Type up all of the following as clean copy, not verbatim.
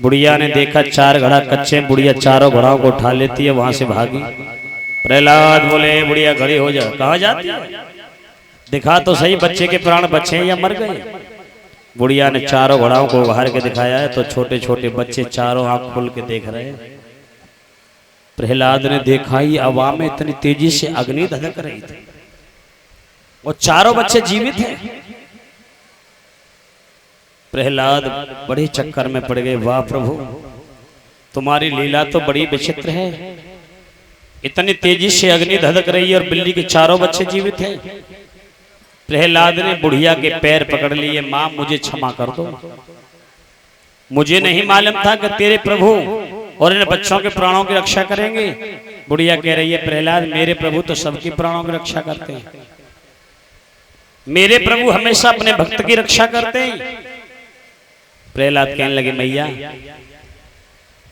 बुढ़िया ने देखा 4 घड़ा कच्चे, बुढ़िया चारों घड़ाओं को उठा लेती है, वहां से भागी। प्रहलाद बोले बुढ़िया खड़ी हो जा, कहाँ जाती है? दिखा तो सही बच्चे के प्राण बचे हैं या मर गए। बुढ़िया ने चारों घड़ाओं को उभार के दिखाया है तो छोटे छोटे बच्चे चारों आंख खोल के देख रहे हैं। प्रहलाद ने देखा ही हवा में इतनी तेजी से अग्नि धधक रही थी और चारों बच्चे जीवित हैं। प्रहलाद बड़े चक्कर में पड़ गए। वाह प्रभु, तुम्हारी लीला तो बड़ी विचित्र है। इतनी तेजी से अग्नि धधक रही है और बिल्ली के चारों बच्चे जीवित हैं। प्रहलाद ने बुढ़िया के पैर पकड़ लिए। मां मुझे क्षमा कर दो, मुझे नहीं मालूम था कि तेरे प्रभु और इन बच्चों के प्राणों की रक्षा करेंगे। बुढ़िया कह रही है प्रहलाद मेरे प्रभु तो सबके प्राणों की रक्षा करते हैं, मेरे प्रभु हमेशा अपने भक्त की रक्षा करते हैं। प्रहलाद कहने लगे मैया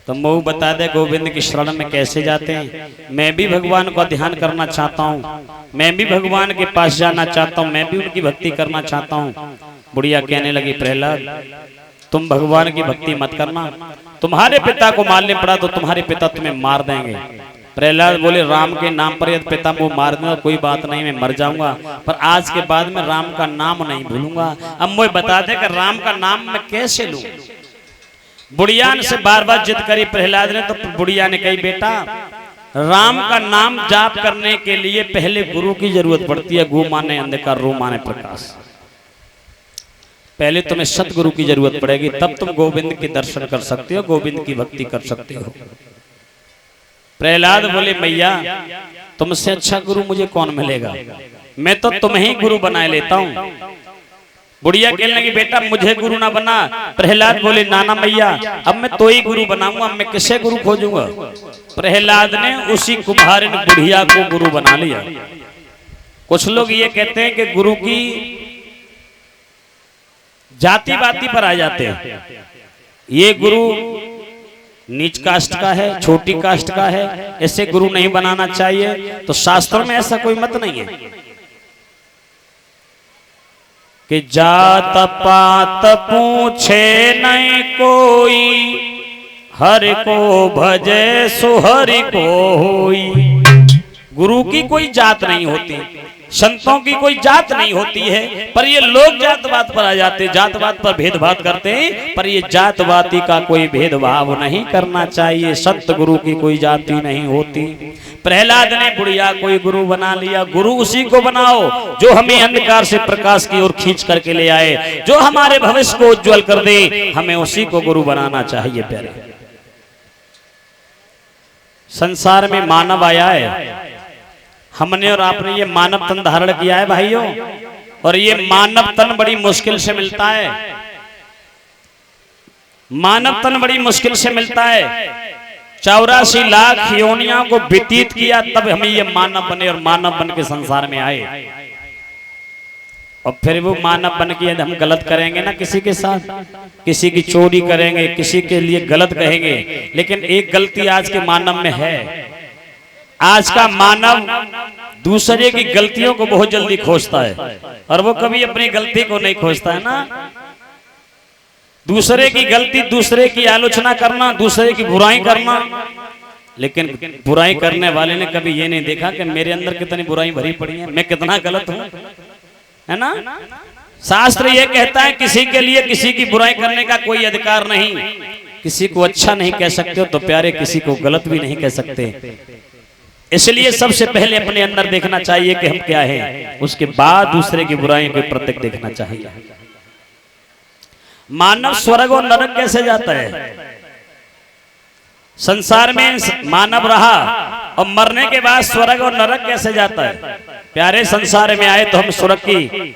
तुम मुँह बता दे गोविंद की शरण में कैसे जाते हैं। मैं भी भगवान का ध्यान करना चाहता हूँ, मैं भी भगवान के पास जाना चाहता हूँ, मैं भी उनकी भक्ति करना चाहता हूँ। बुढ़िया कहने लगी प्रहलाद तुम भगवान की भक्ति मत करना, तुम्हारे पिता को मारने पड़ा तो तुम्हारे पिता तुम्हें मार देंगे। प्रहलाद बोले राम के नाम पर यदि पिता मुझे मार देना कोई बात नहीं, मैं मर जाऊंगा, पर आज के बाद मैं राम का नाम नहीं भूलूंगा। अब मुझे बता दे कि राम का नाम मैं कैसे लूं। बुढ़िया से बार बार जिद करी प्रहलाद ने तो बुढ़िया ने कही बेटा राम का नाम जाप करने के लिए पहले गुरु की जरूरत पड़ती है। गु माने अंधकार, रू माने प्रकाश। पहले तुम्हें सतगुरु की जरूरत पड़ेगी, तब तुम गोविंद के दर्शन कर सकते हो, गोविंद की भक्ति कर सकते हो। प्रहलाद बोले मैया तुमसे अच्छा गुरु मुझे कौन मिलेगा, मैं तो तुम्हें ही गुरु बनाए लेता हूँ। बुढ़िया कहने लगी बेटा मुझे गुरु ना बना। प्रहलाद बोले नाना मैया अब मैं तो ही गुरु बनाऊंगा, मैं किसे गुरु खोजूंगा। प्रहलाद ने उसी कुम्हारिन बुढ़िया को गुरु बना लिया। कुछ लोग ये कहते हैं कि गुरु की जाति बाती पर आ जाते हैं, ये गुरु नीच कास्ट का है, छोटी कास्ट का है, ऐसे गुरु नहीं बनाना चाहिए। तो शास्त्रों में ऐसा कोई मत नहीं है कि जात पात पूछे नहीं कोई, हरि को भजे सुहरि को होई। गुरु की कोई जात नहीं होती, संतों की कोई जात नहीं होती है, पर ये लोग जातवाद पर आ जाते, जातवाद पर भेदभाव करते हैं। पर ये जातवादी का कोई भेदभाव नहीं करना चाहिए। संत गुरु की कोई जाति नहीं होती। प्रहलाद ने बुढ़िया कोई गुरु बना लिया। गुरु उसी को बनाओ जो हमें अंधकार से प्रकाश की ओर खींच करके ले आए, जो हमारे भविष्य को उज्जवल कर दे, हमें उसी को गुरु बनाना चाहिए। प्यारे संसार में मानव आया है, हमने और आपने ये मानव तन धारण किया है भाइयों, और ये मानव तन बड़ी मुश्किल से मिलता है। मानव तन बड़ी मुश्किल से मिलता है। 84 लाख योनियों को व्यतीत किया तब हमें ये मानव बने और मानव बन के संसार में आए। और फिर वो मानव बन के हम गलत करेंगे ना किसी के साथ, किसी की चोरी करेंगे, किसी के लिए गलत कहेंगे। लेकिन एक गलती आज के मानव में है, आज का मानव दूसरे की गलतियों को बहुत जल्दी खोजता है और वो कभी अपनी गलती को नहीं खोजता है ना। दूसरे की गलती, दूसरे की आलोचना करना, दूसरे की बुराई करना, लेकिन बुराई करने वाले ने कभी ये नहीं देखा कि मेरे अंदर कितनी बुराई भरी पड़ी है, मैं कितना गलत हूं, है ना। शास्त्र ये कहता है किसी के लिए किसी की बुराई करने का कोई अधिकार नहीं। किसी को अच्छा नहीं कह सकते हो तो प्यारे किसी को गलत भी नहीं कह सकते। इसलिए सबसे पहले अपने अंदर देखना चाहिए कि हम क्या हैं, उसके बाद दूसरे की बुराई को प्रत्यक्ष देखना चाहिए। मानव स्वर्ग और नरक कैसे जाता है? संसार में मानव रहा और मरने के बाद स्वर्ग और नरक कैसे जाता है? प्यारे संसार में आए तो हम स्वर्ग की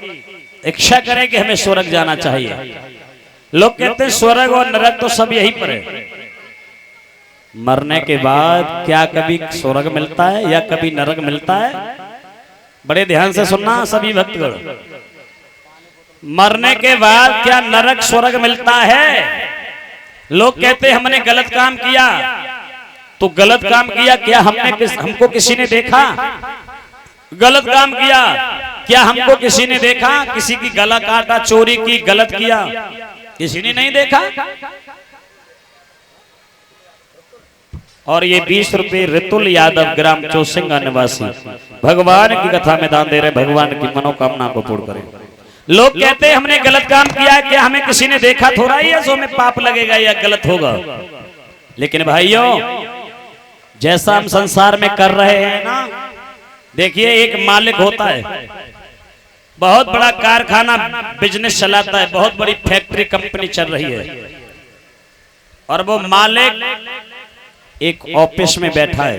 इच्छा करें कि हमें स्वर्ग जाना चाहिए। लोग कहते हैं स्वर्ग और नरक तो सब यहीं पर है। मरने के बाद क्या कभी स्वर्ग मिलता है या कभी नरक मिलता है? बड़े ध्यान से सुनना सभी भक्तगण। मरने के बाद क्या नरक स्वर्ग मिलता है? लोग कहते हैं हमने गलत काम किया, तो गलत काम किया क्या हमको किसी ने देखा? गलत काम किया क्या हमको किसी ने देखा? किसी की गला काटा, चोरी की, गलत किया, किसी ने नहीं देखा। और ये 20 रुपये ऋतुल यादव ग्राम चौसिंगा निवासी भगवान की कथा में दान दे रहे, भगवान की मनोकामना को पूर्ण करें। लोग कहते हैं हमने गलत काम किया है, क्या हमें किसी ने देखा थोड़ा ही है सो हमें पाप लगेगा या गलत होगा। लेकिन भाइयों जैसा हम संसार में कर रहे हैं ना, देखिए एक मालिक होता है, बहुत बड़ा कारखाना बिजनेस चलाता है, बहुत बड़ी फैक्ट्री कंपनी चल रही है, और वो मालिक एक ऑफिस में बैठा है।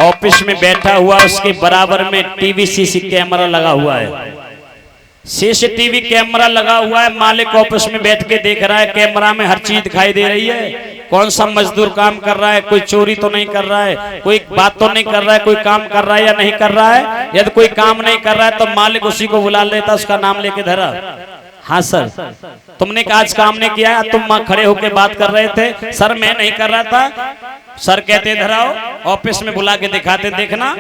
ऑफिस में बैठा हुआ उसके बराबर में टीवी सीसी कैमरा लगा हुआ है, सीसीटीवी कैमरा लगा हुआ है। मालिक ऑफिस में बैठ के देख रहा है, कैमरा में हर चीज दिखाई दे रही है, कौन सा मजदूर काम कर रहा है, कोई चोरी तो नहीं कर रहा है, कोई बात तो नहीं कर रहा है, कोई काम कर रहा है या नहीं कर रहा है। यदि कोई काम नहीं कर रहा है तो मालिक उसी को बुला लेता, उसका नाम लेके धरा, हाँ सर तुमने आज काम नहीं किया, तुम वहां खड़े होकर बात कर रहे थे। सर मैं नहीं कर रहा था। सर कहते धराओ, ऑफिस में बुला के दिखाते, देखना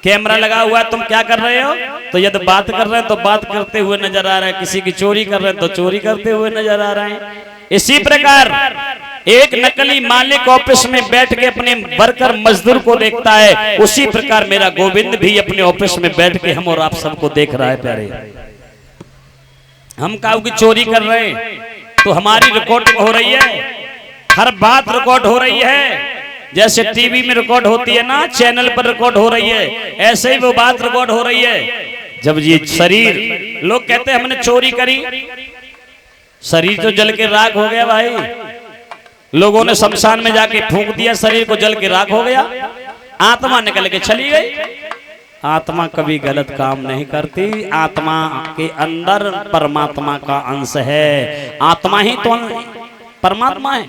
कैमरा लगा हुआ है, तुम क्या कर रहे हो। तो यदि बात कर रहे हैं तो बात करते हुए नजर आ रहा है, किसी की चोरी कर रहे हैं तो चोरी करते हुए नजर आ रहे हैं। इसी प्रकार एक नकली मालिक ऑफिस में बैठ के अपने वर्कर मजदूर को देखता है, उसी प्रकार मेरा गोविंद भी अपने ऑफिस में बैठ के हम और आप सबको देख रहा है। प्यारे हम काऊ की चोरी कर रहे हैं तो हमारी रिकॉर्डिंग हो रही है, हर बात रिकॉर्ड हो रही है। जैसे टीवी में रिकॉर्ड होती है ना, चैनल पर रिकॉर्ड हो रही है, ऐसे ही वो बात रिकॉर्ड हो रही है। जब ये शरीर, लोग कहते हैं हमने चोरी करी, शरीर तो जल के राख हो गया भाई। लोगों ने शमशान में जाके फूंक दिया, शरीर को जल के राख हो गया, आत्मा निकल के चली गई। आत्मा कभी गलत काम नहीं करती, आत्मा के अंदर परमात्मा का अंश है, आत्मा ही तो परमात्मा है,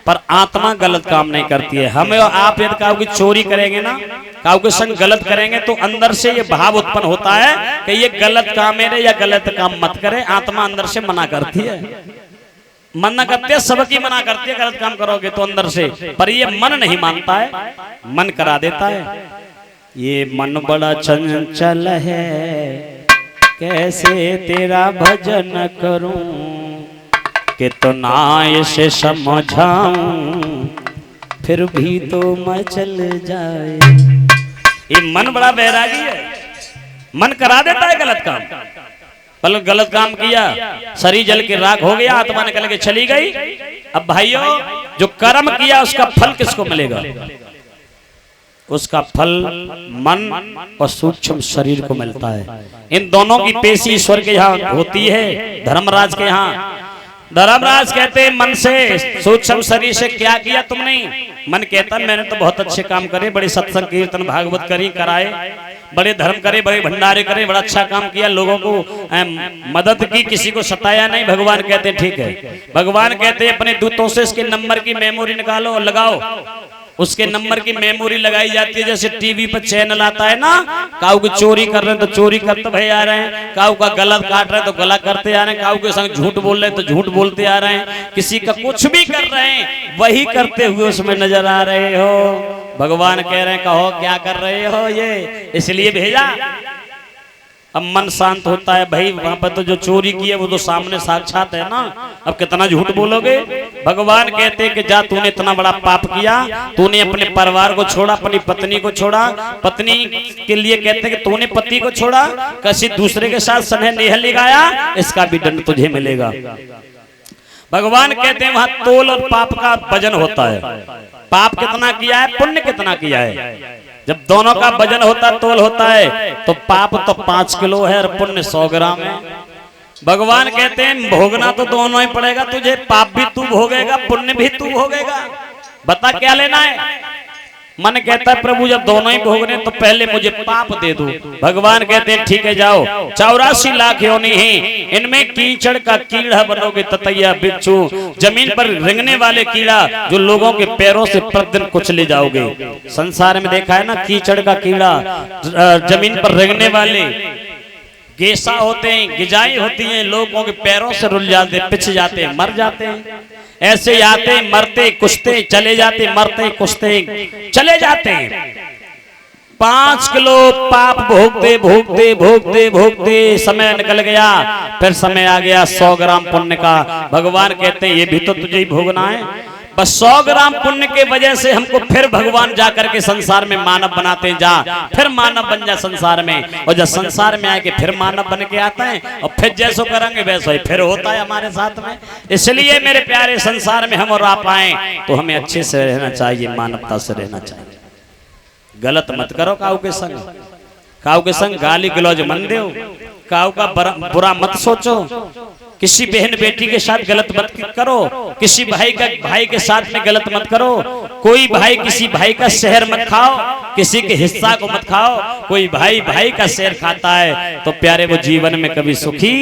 पर आत्मा गलत काम नहीं करती है। हमें आप यदि काऊ की चोरी करेंगे ना, काऊ के संग गलत करेंगे तो अंदर से ये भाव उत्पन्न होता है कि ये गलत काम है या गलत काम मत करे। आत्मा अंदर से मना करती है, मना करती है, सबकी मना करती है गलत काम करोगे तो अंदर से, पर ये मन नहीं मानता है, मन करा देता है। ये मन बड़ा चंचल है, कैसे तेरा भजन करूं, कितना इसे समझाऊं, फिर भी तो मचल जाए। ये मन बड़ा बैरागी है, मन करा देता है गलत काम। पल गलत काम किया, शरीर जल के राख हो गया, आत्मा निकल के चली गई। अब भाइयों जो कर्म किया उसका फल किसको मिलेगा? उसका फल मन और सूक्ष्म शरीर को मिलता है। इन दोनों की पेशी ईश्वर के यहाँ होती है, धर्मराज के यहाँ। धर्मराज कहते हैं मन से, सूक्ष्म शरीर से क्या किया तुमने? मन कहता मैंने तो बहुत अच्छे काम करे, बड़े सत्संग कीर्तन भागवत करी कराए, बड़े धर्म करे, बड़े भंडारे करे, बड़ा अच्छा काम किया, लोगों को मदद की, किसी को सताया नहीं। भगवान कहते ठीक है। भगवान कहते अपने दूतों से इसके नंबर की मेमोरी निकालो और लगाओ। उसके नंबर की मेमोरी लगाई जाती है, जैसे टीवी पर चैनल आता है ना, काऊ की चोरी कर रहे हैं तो चोरी करते भले आ रहे हैं, काऊ का गलत काट रहे हैं तो गला करते आ रहे हैं, काऊ के संग झूठ बोल रहे हैं तो झूठ बोलते आ रहे हैं, किसी का कुछ भी कर रहे हैं वही करते हुए उसमें नजर आ रहे हो। भगवान कह रहे हैं कहो क्या कर रहे हो, ये इसलिए भेजा। अब मन शांत होता है भाई, वहां पर तो जो चोरी की है वो तो सामने साक्षात है ना, अब कितना झूठ बोलोगे। भगवान कहते हैं कि जा तूने इतना बड़ा पाप किया, तूने अपने परिवार को छोड़ा, अपनी पत्नी को छोड़ा, पत्नी के लिए कहते हैं कि तूने पति को छोड़ा, किसी दूसरे के साथ स्नेह नेह लगाया, इसका भी दंड तुझे मिलेगा। भगवान कहते हैं वहां तोल और पाप का वजन होता है, पाप कितना किया है, पुण्य कितना किया है। जब दोनों का वजन होता है, तोल होता है, तो पाप तो 5 किलो है और पुण्य 100 ग्राम है। भगवान कहते हैं भोगना तो दोनों ही पड़ेगा तुझे, पाप भी तू भोगेगा, पुण्य भी तू भोगेगा, बता क्या लेना है। मन कहता है प्रभु जब दोनों ही भोगने तो पहले मुझे पाप दे दो। भगवान कहते हैं ठीक है जाओ, 84 लाख योनि है, इनमें कीचड़ का कीड़ा बनोगे, ततैया बिच्छू, जमीन पर रेंगने वाले कीड़ा जो लोगों के पैरों से प्रतिदिन कुचले जाओगे। संसार में देखा है ना, कीचड़ का कीड़ा, जमीन पर रेंगने वाले गेसा होते हैं, गिजाई होती हैं, लोगों के पैरों से रुल जाते, पिछ जाते, मर जाते हैं। ऐसे आते मरते कुछते चले जाते, मरते कुछते चले जाते। 5 किलो पाप भोगते भोगते भोगते भोगते समय निकल गया, फिर समय आ गया 100 ग्राम पुण्य का। भगवान कहते हैं ये भी तो तुझे ही भोगना है। बस 100 ग्राम पुण्य के वजह से हमको फिर भगवान जाकर के संसार में मानव बनाते हैं। जा फिर मानव बन जा संसार में, और जब संसार में आए के फिर मानव बन के आता है और फिर जैसो करेंगे वैसो ही फिर होता है हमारे साथ में। इसलिए मेरे प्यारे संसार में हम और आप आए तो हमें अच्छे से रहना चाहिए, मानवता से रहना चाहिए। गलत मत करो काऊ के संग, काऊ के संग गाली गलौज मन दो, काऊ का बुरा मत सोचो, किसी बहन बेटी के साथ गलत मत करो, किसी भाई के साथ में गलत मत करो, कोई भाई किसी भाई का शहर मत खाओ, किसी के हिस्सा को मत खाओ। कोई भाई का शहर खाता है तो प्यारे वो जीवन में कभी सुखी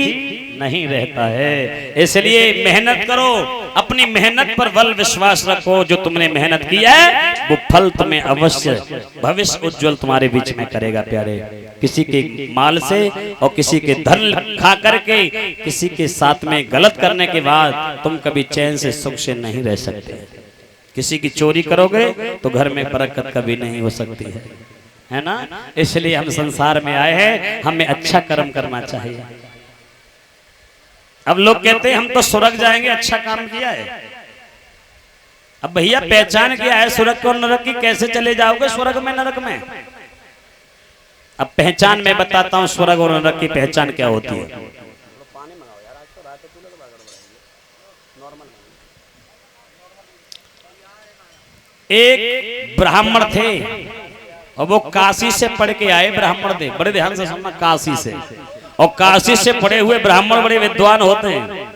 नहीं रहता है। इसलिए मेहनत करो, अपनी मेहनत पर बल विश्वास रखो। जो तुमने मेहनत किया है वो फल तुम्हें अवश्य भविष्य उज्जवल तुम्हारे बीच में करेगा प्यारे। किसी के माल से और किसी के धन खा करके किसी के साथ में गलत करने के बाद तुम कभी चैन से सुख से नहीं रह सकते। किसी की चोरी करोगे तो घर में बरकत कभी नहीं हो सकती है ना। इसलिए हम संसार में आए हैं, हमें अच्छा कर्म करना चाहिए। अब लोग कहते हैं हम तो स्वर्ग जाएंगे, अच्छा काम किया है। अब भैया पहचान किया है स्वर्ग और नरक की, कैसे चले जाओगे स्वर्ग में नरक में? अब पहचान मैं बताता हूं स्वर्ग और नरक की पहचान क्या होती है। एक ब्राह्मण थे और वो काशी से पढ़ के आए ब्राह्मण थे, बड़े ध्यान से सुनना, काशी से। और काशी से पढ़े हुए ब्राह्मण बड़े विद्वान होते हैं।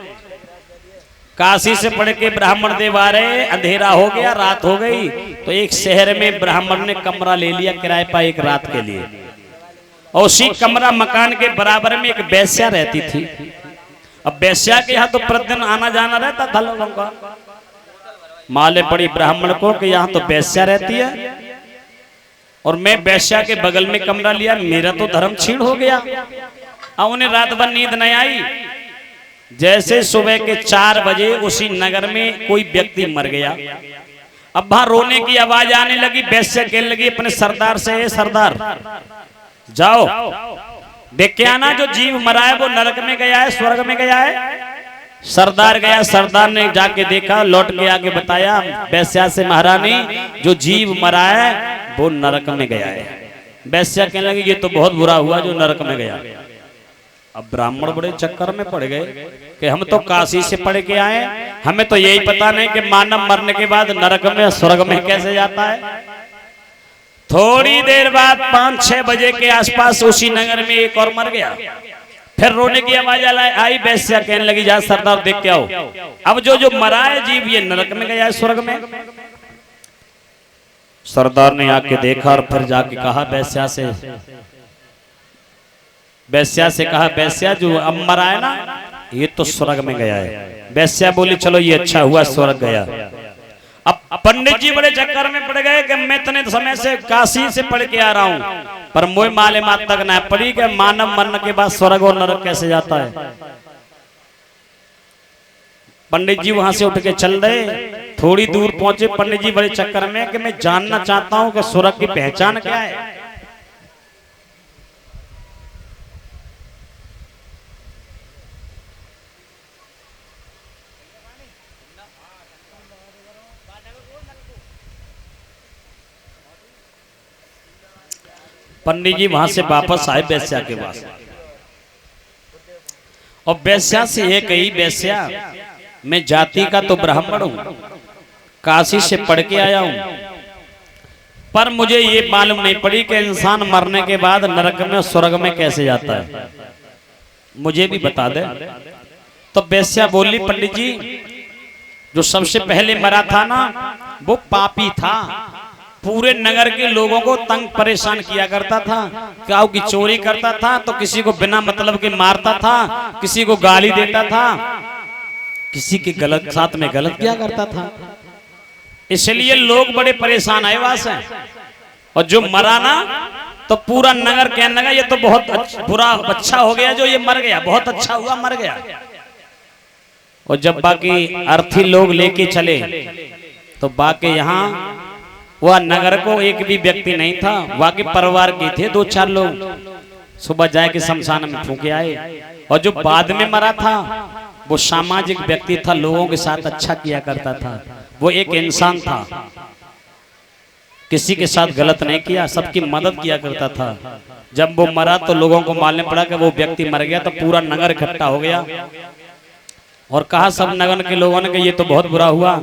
काशी से पढ़ के ब्राह्मण देव आ रहे, अंधेरा हो गया, रात हो गई, तो एक शहर में ब्राह्मण ने कमरा ले लिया किराए पर एक रात के लिए। और उसी कमरा मकान के बराबर में एक वेश्या रहती थी। अब वेश्या के यहाँ तो प्रतिदिन आना जाना रहता था लोगों का। माले पड़ी ब्राह्मण को कि यहाँ तो वेश्या रहती है और मैं वेश्या के बगल में कमरा लिया, मेरा तो धर्म छीण हो गया। अब उन्हें रात भर नींद नहीं आई। जैसे सुबह के 4 बजे उसी नगर में कोई व्यक्ति मर गया। अब वहां रोने की आवाज आने लगी। वेश्या कहने लगी अपने सरदार से, सरदार जाओ देख के आना, जो जीव मरा है वो नरक में गया है स्वर्ग में गया है। सरदार गया, सरदार ने जाके देखा, लौट के आके बताया वेश्या से, महारानी जो जीव मरा है वो नरक में गया है। वेश्या कहने लगी ये तो बहुत बुरा हुआ जो नरक में गया। अब ब्राह्मण बड़े चक्कर में पड़ गए कि हम तो काशी से पढ़ के आए, हमें तो यही पता नहीं कि मानव मरने के बाद नरक में स्वर्ग में कैसे जाता है। थोड़ी देर बाद 5-6 बजे के आसपास उसी नगर में एक और मर गया। फिर रोने की आवाज आई। वेश्या कहने लगी जा सरदार देख के आओ, अब जो मरा है जीव ये नरक में गया है स्वर्ग में। सरदार ने आके देखा और फिर जाके कहा वेश्या से कहा, वेश्या जो अब मरा है ना ये तो स्वर्ग में गया है। वेश्या बोली चलो ये अच्छा हुआ स्वर्ग गया। अब पंडित जी बड़े चक्कर में पड़ गए कि मैं इतने समय से काशी से पढ़ के आ रहा हूं पर मोह माले मात तक ना पड़ी कि मानव मरने के बाद स्वर्ग और नरक कैसे जाता है। पंडित जी वहां से उठ के चल रहे, थोड़ी दूर पहुंचे, पंडित जी बड़े चक्कर में कि मैं जानना चाहता हूं कि स्वर्ग की पहचान क्या है। पंडित जी वहां से वापस आए वेश्या के पास और वेश्या से ये कही, वेश्या मैं जाति का तो ब्राह्मण हूं, काशी से पढ़ के आया हूं, पर मुझे ये मालूम नहीं पड़ी कि इंसान मरने के बाद नरक में स्वर्ग में कैसे जाता है, मुझे भी बता दे। तो वेश्या बोली पंडित जी जो सबसे पहले मरा था ना वो पापी था, पूरे नगर के लोगों को तंग परेशान किया करता था, काऊ की चोरी करता था तो किसी को बिना मतलब के मारता था, किसी को गाली देता था, किसी के गलत साथ में गलत किया करता था। इसलिए लोग बड़े परेशान आए वहां से। और जो मरा ना तो पूरा नगर कहने लगा ये तो बहुत बुरा अच्छा हो गया जो ये मर गया, बहुत अच्छा हुआ मर गया। और जब बाकी अर्थी लोग लेके चले तो बाकी यहाँ वह नगर को एक भी व्यक्ति नहीं था, बाकी परिवार के थे 2-4 लोग। सुबह जाए के शमशान में फूके आए। और जो बाद में मरा था वो सामाजिक व्यक्ति था, लोगों के साथ अच्छा किया करता था। वो एक इंसान था, किसी के साथ गलत नहीं किया, सबकी मदद किया करता था। जब वो मरा तो लोगों को मालूम पड़ा कि वो व्यक्ति मर गया, तो पूरा नगर इकट्ठा हो गया और कहा सब नगर के लोगों ने कि ये तो बहुत बुरा हुआ,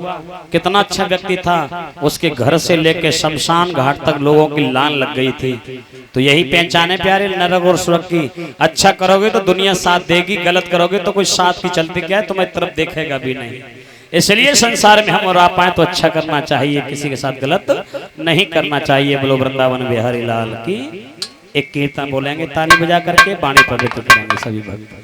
कितना अच्छा व्यक्ति था। उसके घर से लेकर शमशान घाट तक लोगों की लान लग गई थी। तो यही पहचाने प्यारे नरक और सुरग की, अच्छा करोगे तो दुनिया साथ देगी, गलत करोगे तो कोई साथ की चलती क्या है, तुम्हें तरफ देखेगा भी नहीं। इसलिए संसार में हम और आप आए तो अच्छा करना चाहिए, किसी के साथ गलत नहीं करना चाहिए। बोलो वृंदावन बिहारी लाल की। एक कीर्तन बोलेंगे ताली बजा करके, बाणी पवित्र करेंगे सभी भक्त।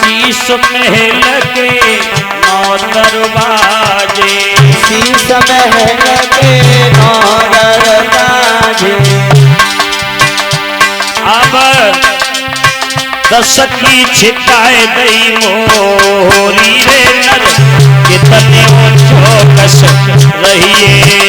शीश महल के 9 दरवाजे, शीश महल के 9 दरवाजे। अब 10 की छिकाए दई मोरी रे नर, कितने चौकस रहिए।